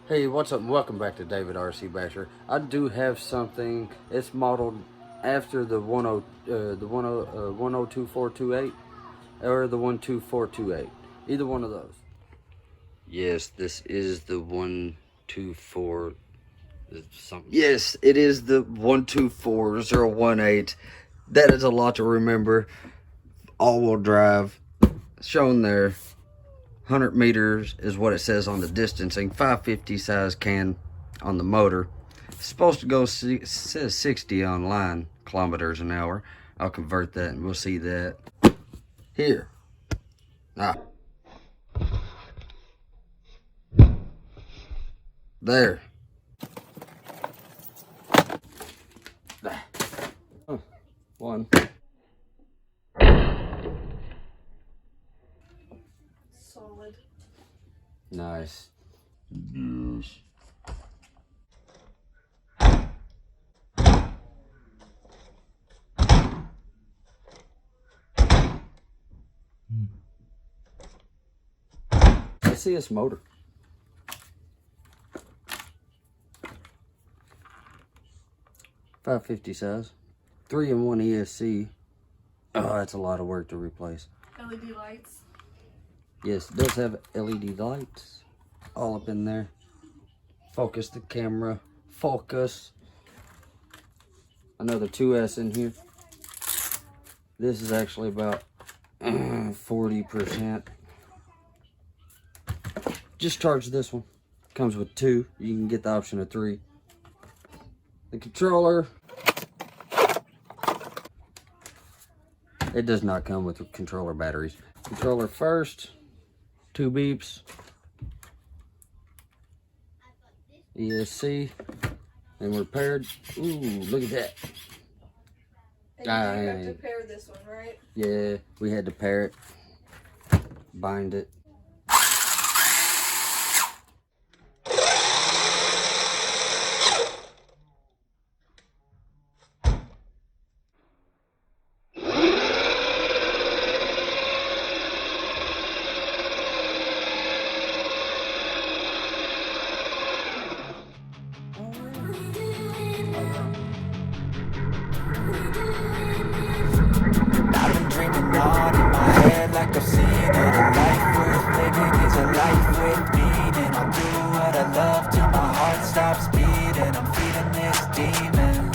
Hey, what's up? Welcome back to David RC Basher. I do have something. It's modeled after the 102.428 or the 12428. Either one of those. Yes, this is the 124 something. Yes, it is the 124018. That is a lot to remember. All-wheel drive shown there. 100 meters is what it says on the distancing. 550 size can on the motor. It's supposed to go, it says 60 online kilometers an hour. I'll convert that and we'll see that here. There. One. Solid. Nice. Yes. Let's see this motor. .550 size. 3-in-1 ESC. Oh, that's a lot of work to replace. LED lights. Yes, it does have LED lights all up in there. Focus the camera. Focus. Another 2S in here. This is actually about 40%. Just charge this one. Comes with 2. You can get the option of 3. The controller. It does not come with controller batteries. Controller first. 2 beeps. ESC. And we're paired. Ooh, look at that. And you have to pair this one, right? Yeah, we had to pair it. Bind it. I've been dreaming on in my head like I've seen it. A life worth living is a life with meaning. I'll do what I love till my heart stops beating. I'm feeding this demon.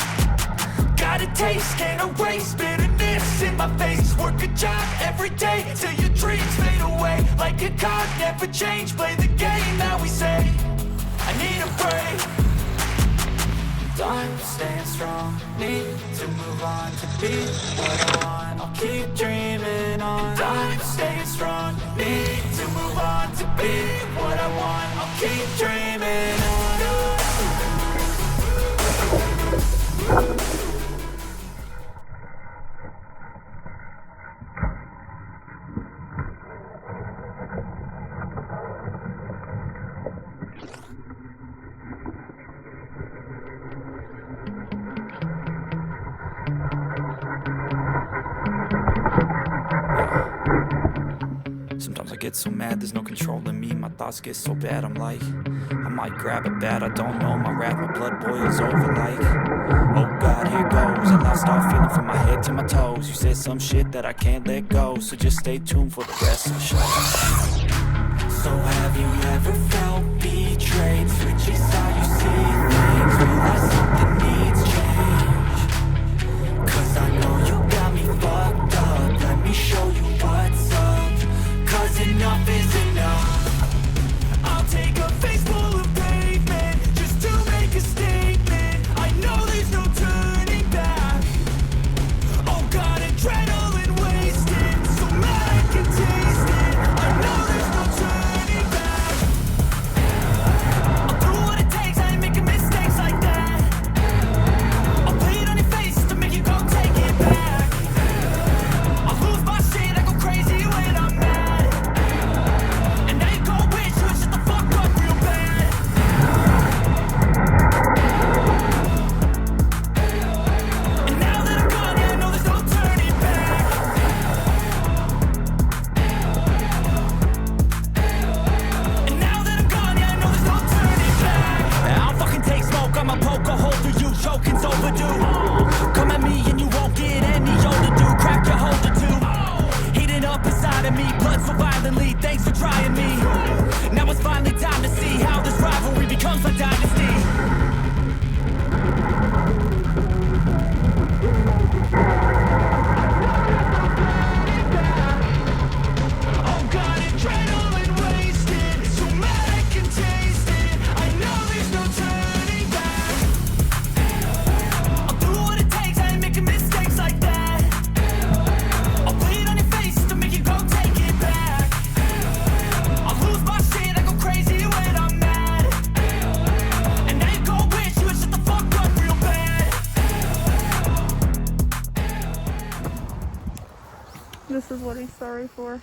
Got a taste, can't erase bitterness in my face. Work a job every day till your dreams fade away. Like a card, never change. Play the game that we say. I need a break. I'm staying strong, need to move on to be what I want. I'll keep dreaming on. I'm staying strong, need to move on to be what I want. I'll keep dreaming on. Sometimes I get so mad, there's no control in me. My thoughts get so bad, I'm like, I might grab a bat, I don't know. My wrath, my blood boils over like, oh God, here goes. And I'll start feeling from my head to my toes. You said some shit that I can't let go, so just stay tuned for the rest of the show. So have you ever felt betrayed? Switches how you see things, realize something needs change. Cause I know you got me fucked up, let me show you what's up. Cause enough is enough. I'll take a face full of pavement just to make a statement. I know there's no turning back. Oh God, adrenaline wasted, so mad I can taste it. I know there's no turning back. what he's sorry for.